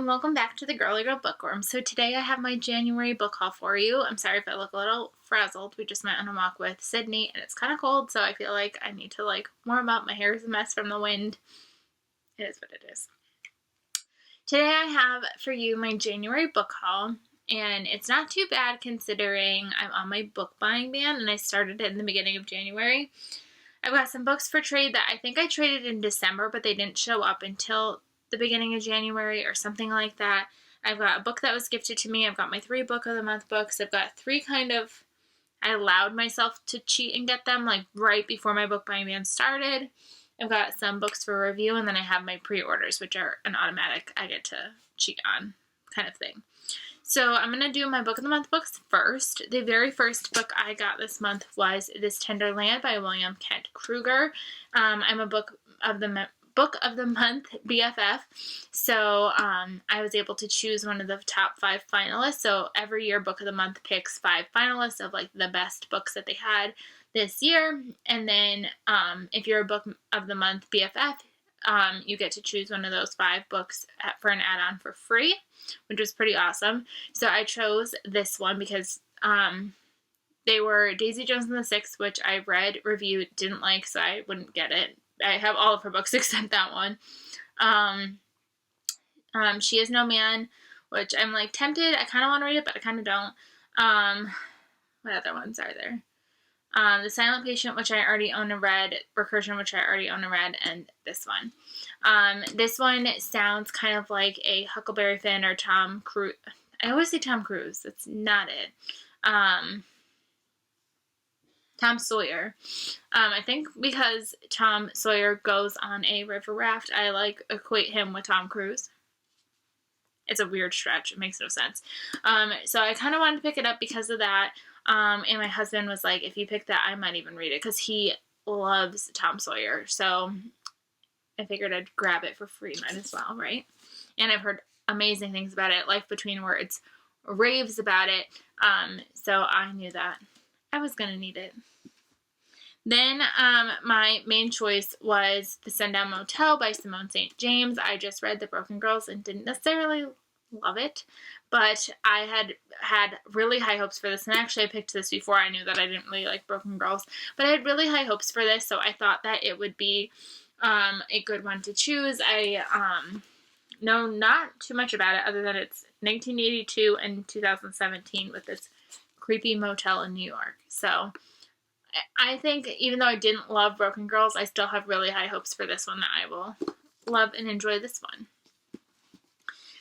and welcome back to the Girly Girl Bookworm. So today I have my January book haul for you. I'm sorry if I look a little frazzled. We just went on a walk with Sydney and it's kind of cold, so I feel like I need to warm up. My hair is a mess from the wind. It is what it is. Today I have for you my January book haul, and it's not too bad considering I'm on my book buying ban and I started it in the beginning of January. I've got some books for trade that I think I traded in December, but they didn't show up until the beginning of January or something like that. I've got a book that was gifted to me. I've got my 3 book of the month books. I've got 3 I allowed myself to cheat and get them right before my book buying ban started. I've got some books for review, and then I have my pre-orders, which are an automatic I get to cheat on kind of thing. So I'm going to do my book of the month books first. The very first book I got this month was This Tender Land by William Kent Kruger. I'm a book of the month BFF, so I was able to choose one of the top 5 finalists. So every year book of the month picks 5 finalists of the best books that they had this year, and then if you're a book of the month BFF, you get to choose one of those 5 books for an add-on for free, which was pretty awesome. So I chose this one because they were Daisy Jones and the Six, which I read, reviewed, didn't like, so I wouldn't get it. I have all of her books except that one. She Is No Man, which I'm tempted. I kind of want to read it, but I kind of don't. What other ones are there? The Silent Patient, which I already own and read, Recursion, which I already own and read, and this one. This one sounds kind of like a Huckleberry Finn or Tom Cruise. I always say Tom Cruise. That's not it. Tom Sawyer. I think because Tom Sawyer goes on a river raft, I equate him with Tom Cruise. It's a weird stretch. It makes no sense. So I kind of wanted to pick it up because of that. And my husband was like, if you pick that, I might even read it because he loves Tom Sawyer. So I figured I'd grab it for free. Might as well, right? And I've heard amazing things about it. Life Between Words raves about it. So I knew that I was going to need it. Then my main choice was The Sundown Motel by Simone St. James. I just read The Broken Girls and didn't necessarily love it, but I had really high hopes for this. And actually I picked this before I knew that I didn't really like Broken Girls, but I had really high hopes for this, so I thought that it would be a good one to choose. I know not too much about it other than it's 1982 and 2017 with this creepy motel in New York. So I think even though I didn't love Broken Girls, I still have really high hopes for this one that I will love and enjoy this one.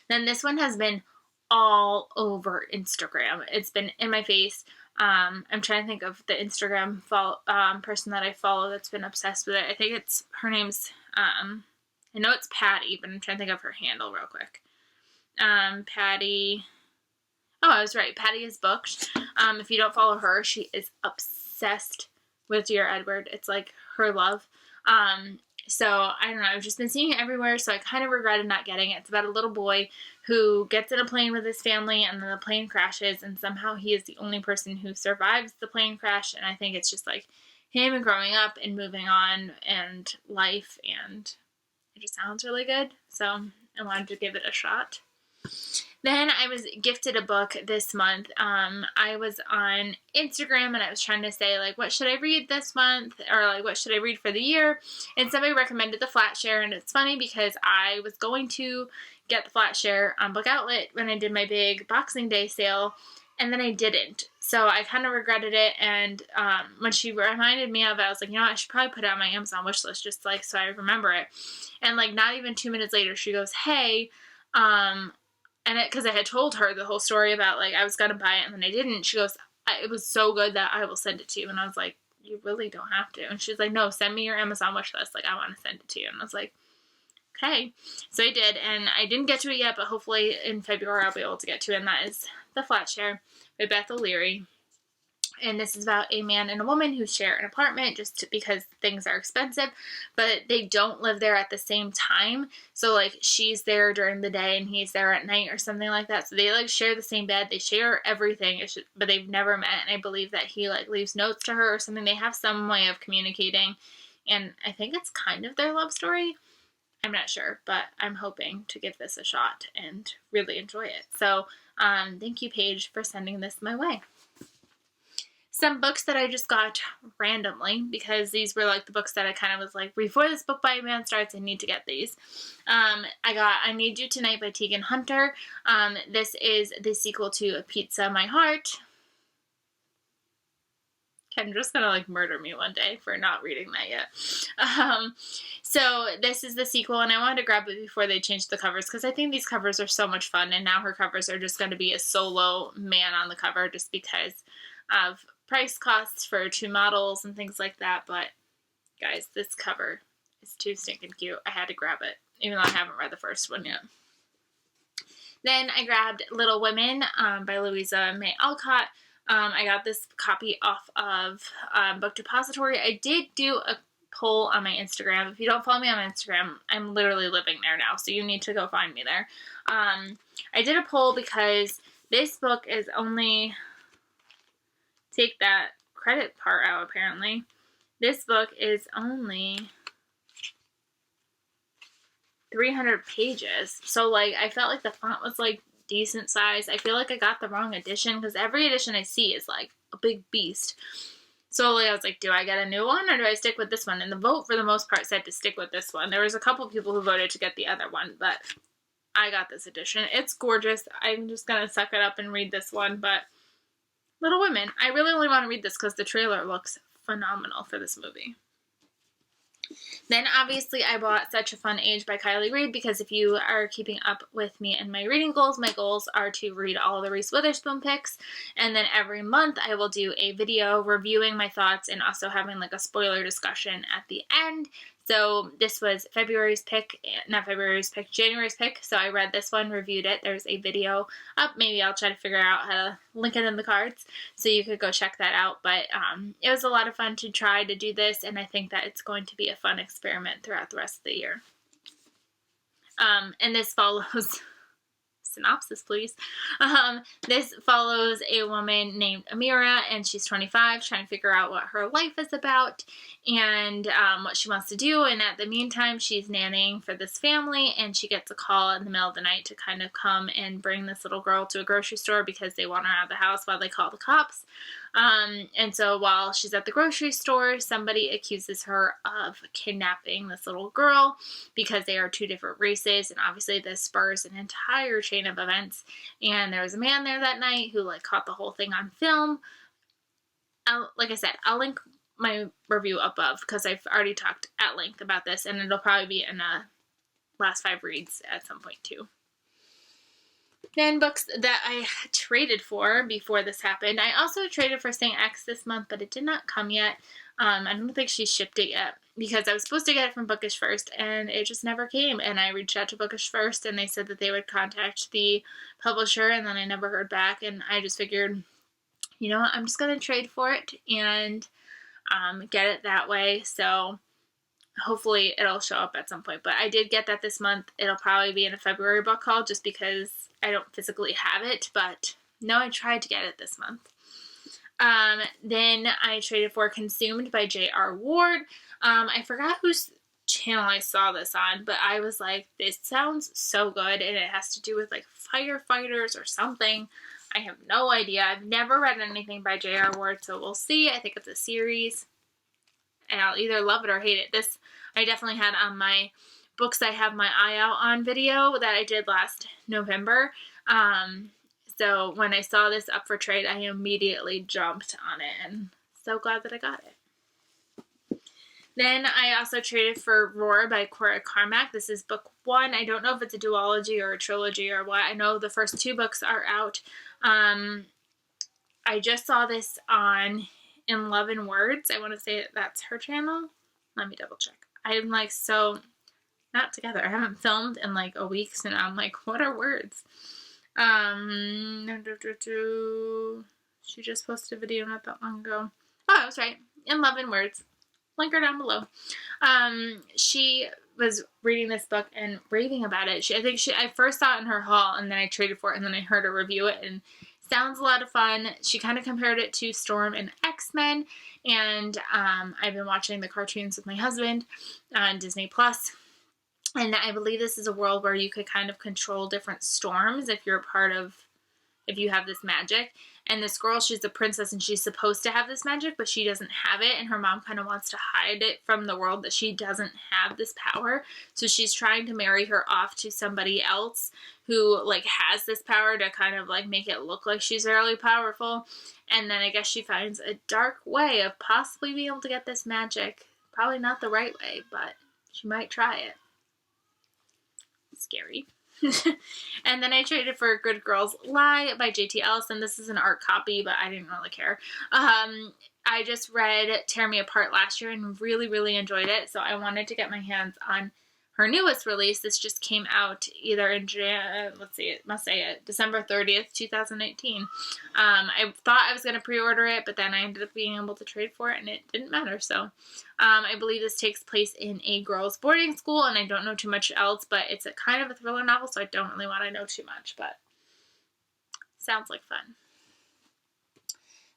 Then this one has been all over Instagram. It's been in my face. I'm trying to think of the Instagram person that I follow that's been obsessed with it. I think her name's, I know it's Patty, but I'm trying to think of her handle real quick. Patty... Oh, I was right. Patty Is Booked. If you don't follow her, she is obsessed with Dear Edward. It's her love. So, I don't know. I've just been seeing it everywhere, so I kind of regretted not getting it. It's about a little boy who gets in a plane with his family, and then the plane crashes, and somehow he is the only person who survives the plane crash, and I think it's just him and growing up and moving on and life, and it just sounds really good, so I wanted to give it a shot. Then I was gifted a book this month. I was on Instagram and I was trying to say what should I read this month, or what should I read for the year, and somebody recommended the Flatshare. And it's funny because I was going to get the Flatshare on Book Outlet when I did my big Boxing Day sale, and then I didn't. So I kind of regretted it, and when she reminded me of it, I was like, I should probably put it on my Amazon wish list just so I remember it. And not even 2 minutes later, she goes, hey, and because I had told her the whole story about, I was going to buy it and then I didn't. She goes, it was so good that I will send it to you. And I was like, you really don't have to. And she was like, no, send me your Amazon wish list. I want to send it to you. And I was like, okay. So I did. And I didn't get to it yet, but hopefully in February I'll be able to get to it. And that is The Flatshare by Beth. And this is about a man and a woman who share an apartment just because things are expensive, but they don't live there at the same time. So she's there during the day and he's there at night or something like that. So they share the same bed. They share everything, but they've never met. And I believe that he leaves notes to her or something. They have some way of communicating. And I think it's kind of their love story. I'm not sure, but I'm hoping to give this a shot and really enjoy it. So thank you, Paige, for sending this my way. Some books that I just got randomly, because these were like the books that I kind of was like, before this book by man starts, I need to get these. I got I Need You Tonight by Tegan Hunter. This is the sequel to A Pizza My Heart. Kendra's gonna like murder me one day for not reading that yet. So this is the sequel, and I wanted to grab it before they changed the covers, because I think these covers are so much fun, and now her covers are just going to be a solo man on the cover just because of price costs for 2 models and things like that. But guys, this cover is too stinking cute. I had to grab it, even though I haven't read the first one yet. Then I grabbed Little Women by Louisa May Alcott. I got this copy off of Book Depository. I did do a poll on my Instagram. If you don't follow me on Instagram, I'm literally living there now, so you need to go find me there. I did a poll because this book is only, take that credit part out apparently, this book is only 300 pages. So like I felt like the font was like decent size. I feel like I got the wrong edition, because every edition I see is like a big beast. So like I was like, do I get a new one or do I stick with this one? And the vote for the most part said to stick with this one. There was a couple people who voted to get the other one, but I got this edition. It's gorgeous. I'm just gonna suck it up and read this one. But Little Women, I really only want to read this because the trailer looks phenomenal for this movie. Then obviously I bought Such a Fun Age by Kylie Reid, because if you are keeping up with me and my reading goals, my goals are to read all the Reese Witherspoon picks, and then every month I will do a video reviewing my thoughts and also having like a spoiler discussion at the end. So this was January's pick, so I read this one, reviewed it. There's a video up. Maybe I'll try to figure out how to link it in the cards so you could go check that out. But it was a lot of fun to try to do this, and I think that it's going to be a fun experiment throughout the rest of the year. And this follows... synopsis, please. This follows a woman named Amira, and she's 25, trying to figure out what her life is about and what she wants to do. And at the meantime, she's nannying for this family, and she gets a call in the middle of the night to kind of come and bring this little girl to a grocery store because they want her out of the house while they call the cops. And so while she's at the grocery store, somebody accuses her of kidnapping this little girl because they are 2 different races, and obviously this spurs an entire chain of events. And there was a man there that night who like caught the whole thing on film. Like I said, I'll link my review above because I've already talked at length about this, and it'll probably be in a last 5 reads at some point too. Then books that I traded for before this happened. I also traded for St. X this month, but it did not come yet. I don't think she shipped it yet because I was supposed to get it from Bookish First, and it just never came. And I reached out to Bookish First, and they said that they would contact the publisher, and then I never heard back. And I just figured, you know what, I'm just going to trade for it and get it that way. So hopefully it'll show up at some point. But I did get that this month. It'll probably be in a February book haul just because I don't physically have it, but no, I tried to get it this month. Then I traded for Consumed by J.R. Ward. I forgot whose channel I saw this on, but I was like, this sounds so good, and it has to do with like firefighters or something. I have no idea. I've never read anything by J.R. Ward, so we'll see. I think it's a series, and I'll either love it or hate it. This I definitely had on my books I have my eye out on video that I did last November. So when I saw this up for trade, I immediately jumped on it, and so glad that I got it. Then I also traded for Roar by Cora Carmack. This is book 1. I don't know if it's a duology or a trilogy or what. I know the first 2 books are out. I just saw this on In Love and Words. I want to say that's her channel. Let me double check. I'm like so not together. I haven't filmed in like a week, so now I'm like, what are words? She just posted a video not that long ago. Oh, I was right. In Love and Words. Link her down below. She was reading this book and raving about it. I first saw it in her haul, and then I traded for it, and then I heard her review it, and sounds a lot of fun. She kind of compared it to Storm and X-Men, and I've been watching the cartoons with my husband on Disney Plus. And I believe this is a world where you could kind of control different storms if you're if you have this magic. And this girl, she's a princess and she's supposed to have this magic, but she doesn't have it. And her mom kind of wants to hide it from the world that she doesn't have this power. So she's trying to marry her off to somebody else who like has this power to kind of like make it look like she's really powerful. And then I guess she finds a dark way of possibly being able to get this magic. Probably not the right way, but she might try it. Scary. And then I traded for Good Girls Lie by J.T. Ellison. This is an art copy, but I didn't really care. I just read Tear Me Apart last year and really, really enjoyed it. So I wanted to get my hands on her newest release. This just came out either in December 30th, 2018. I thought I was going to pre-order it, but then I ended up being able to trade for it, and it didn't matter. So I believe this takes place in a girls' boarding school, and I don't know too much else, but it's a kind of a thriller novel, so I don't really want to know too much, but sounds like fun.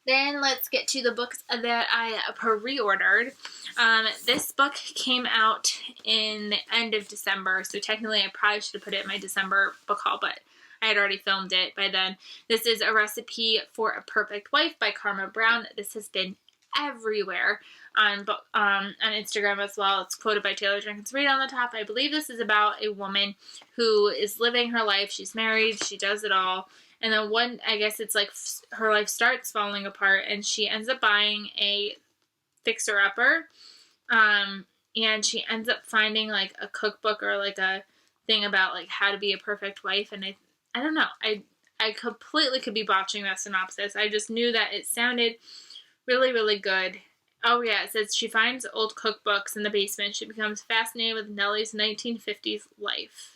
Then let's get to the books that I pre-ordered. This book came out in the end of December, so technically I probably should have put it in my December book haul, but I had already filmed it by then. This is A Recipe for a Perfect Wife by Karma Brown. This has been everywhere on Instagram as well. It's quoted by Taylor Jenkins Reid on the top. I believe this is about a woman who is living her life. She's married. She does it all. And then I guess it's like her life starts falling apart and she ends up buying a fixer-upper. And she ends up finding like a cookbook or like a thing about like how to be a perfect wife. And I don't know. I completely could be botching that synopsis. I just knew that it sounded really, really good. Oh yeah, it says she finds old cookbooks in the basement. She becomes fascinated with Nellie's 1950s life.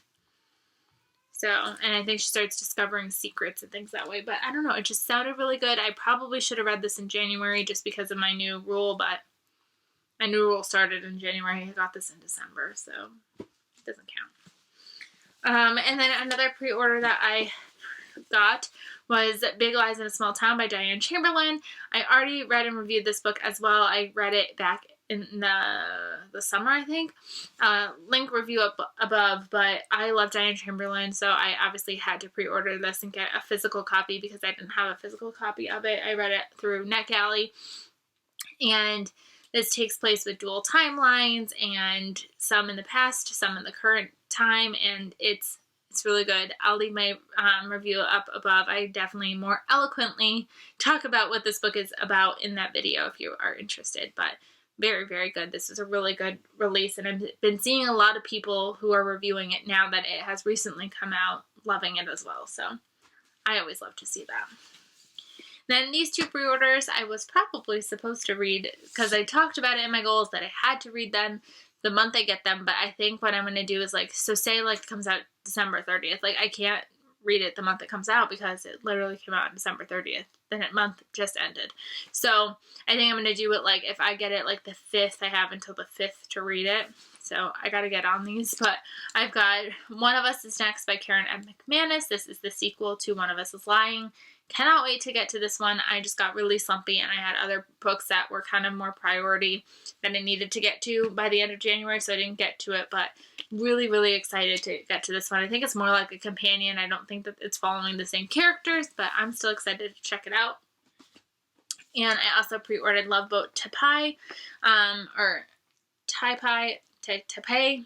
So, and I think she starts discovering secrets and things that way. But I don't know. It just sounded really good. I probably should have read this in January just because of my new rule. But my new rule started in January. I got this in December. So, it doesn't count. And then another pre-order that I got was Big Lies in a Small Town by Diane Chamberlain. I already read and reviewed this book as well. I read it back in the summer, I think. Link review up above, but I love Diane Chamberlain, so I obviously had to pre-order this and get a physical copy because I didn't have a physical copy of it. I read it through NetGalley, and this takes place with dual timelines and some in the past, some in the current time, and it's really good. I'll leave my review up above. I definitely more eloquently talk about what this book is about in that video if you are interested, but very, very good. This is a really good release, and I've been seeing a lot of people who are reviewing it now that it has recently come out, loving it as well, so I always love to see that. Then these two pre-orders I was probably supposed to read because I talked about it in my goals that I had to read them the month I get them, but I think what I'm going to do is like, so say like it comes out December 30th, like I can't read it the month it comes out because it literally came out on December 30th. The month just ended. So I think I'm going to do it like if I get it like the 5th, I have until the 5th to read it. So I got to get on these, but I've got One of Us is Next by Karen M. McManus. This is the sequel to One of Us is Lying. Cannot wait to get to this one. I just got really slumpy and I had other books that were kind of more priority that I needed to get to by the end of January, so I didn't get to it, but really, really excited to get to this one. I think it's more like a companion. I don't think that it's following the same characters, but I'm still excited to check it out. And I also pre-ordered Love Boat Tapai, or Tapai.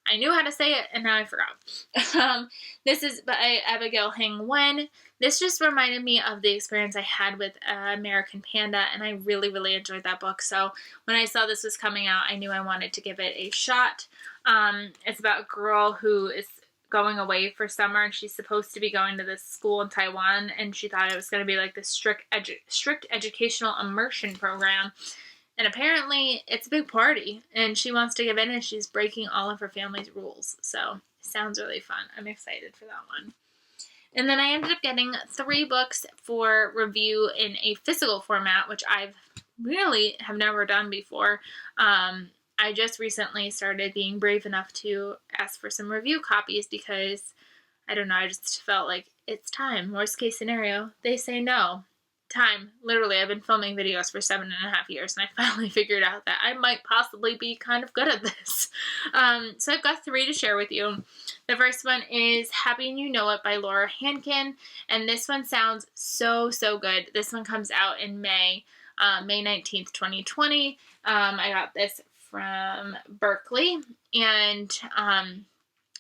I knew how to say it, and now I forgot. This is by Abigail Hing Wen. This just reminded me of the experience I had with American Panda, and I really, really enjoyed that book. So when I saw this was coming out, I knew I wanted to give it a shot. It's about a girl who is going away for summer, and she's supposed to be going to this school in Taiwan, and she thought it was going to be like this strict educational immersion program. And apparently it's a big party, and she wants to give in, and she's breaking all of her family's rules. So it sounds really fun. I'm excited for that one. And then I ended up getting 3 books for review in a physical format, which I've really have never done before. I just recently started being brave enough to ask for some review copies because, I don't know, I just felt like it's time. Worst case scenario, they say no. time. Literally, I've been filming videos for 7.5 years, and I finally figured out that I might possibly be kind of good at this. So I've got 3 to share with you. The first one is Happy and You Know It by Laura Hankin, and this one sounds so good. This one comes out in May 19th, 2020. I got this from Berkley, and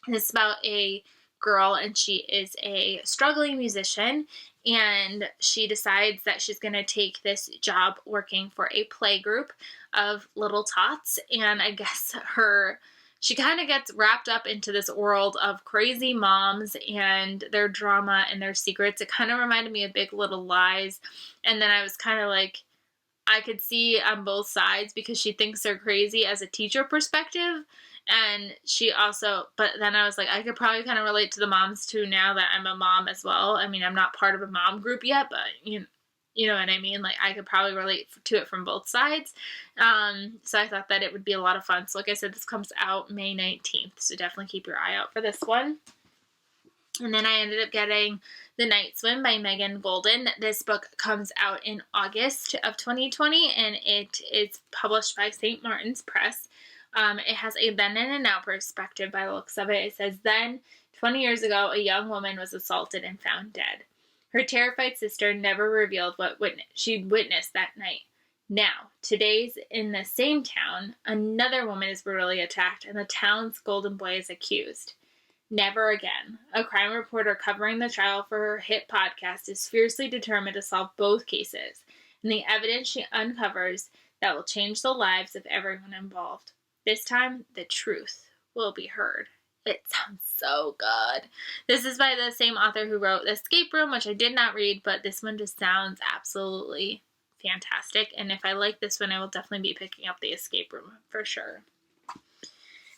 it's about a girl, and she is a struggling musician, and she decides that she's going to take this job working for a play group of little tots, and I guess she kind of gets wrapped up into this world of crazy moms and their drama and their secrets. It kind of reminded me of Big Little Lies, and then I was kind of like, I could see on both sides because she thinks they're crazy as a teacher perspective, and she also, but then I was like, I could probably kind of relate to the moms too now that I'm a mom as well. I mean, I'm not part of a mom group yet, but you know what I mean? Like, I could probably relate to it from both sides. So I thought that it would be a lot of fun. So like I said, this comes out May 19th, so definitely keep your eye out for this one. And then I ended up getting The Night Swim by Megan Golden. This book comes out in August of 2020, and it is published by St. Martin's Press. It has a then and a now perspective by the looks of it. It says, then, 20 years ago, a young woman was assaulted and found dead. Her terrified sister never revealed what she'd witnessed that night. Now, today's in the same town, another woman is brutally attacked, and the town's golden boy is accused. Never again. A crime reporter covering the trial for her hit podcast is fiercely determined to solve both cases, and the evidence she uncovers that will change the lives of everyone involved. This time, the truth will be heard. It sounds so good. This is by the same author who wrote The Escape Room, which I did not read, but this one just sounds absolutely fantastic. And if I like this one, I will definitely be picking up The Escape Room for sure.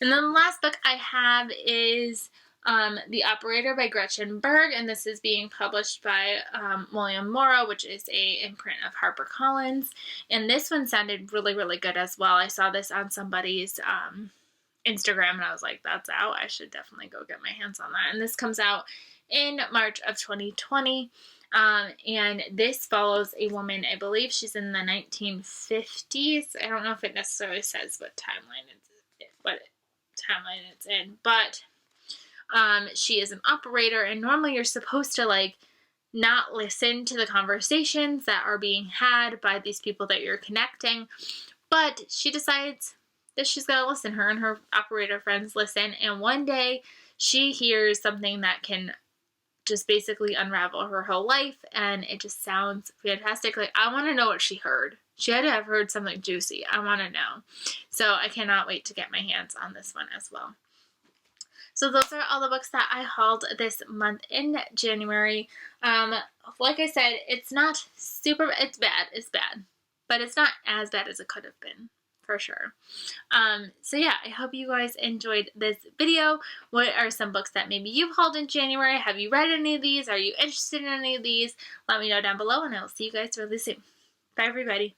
And then the last book I have is The Operator by Gretchen Berg, and this is being published by William Morrow, which is a imprint of HarperCollins. And this one sounded really good as well. I saw this on somebody's Instagram, and I was like, that's out. I should definitely go get my hands on that. And this comes out in March of 2020. And this follows a woman, I believe she's in the 1950s. I don't know if it necessarily says what timeline it's in, but she is an operator, and normally you're supposed to like not listen to the conversations that are being had by these people that you're connecting, but she decides that she's going to listen. Her and her operator friends listen, and one day she hears something that can just basically unravel her whole life, and it just sounds fantastic. Like, I want to know what she heard. She had to have heard something juicy. I want to know. So I cannot wait to get my hands on this one as well. So those are all the books that I hauled this month in January. Like I said, it's not super, it's bad, but it's not as bad as it could have been, for sure. So yeah, I hope you guys enjoyed this video. What are some books that maybe you've hauled in January? Have you read any of these? Are you interested in any of these? Let me know down below, and I will see you guys really soon. Bye, everybody.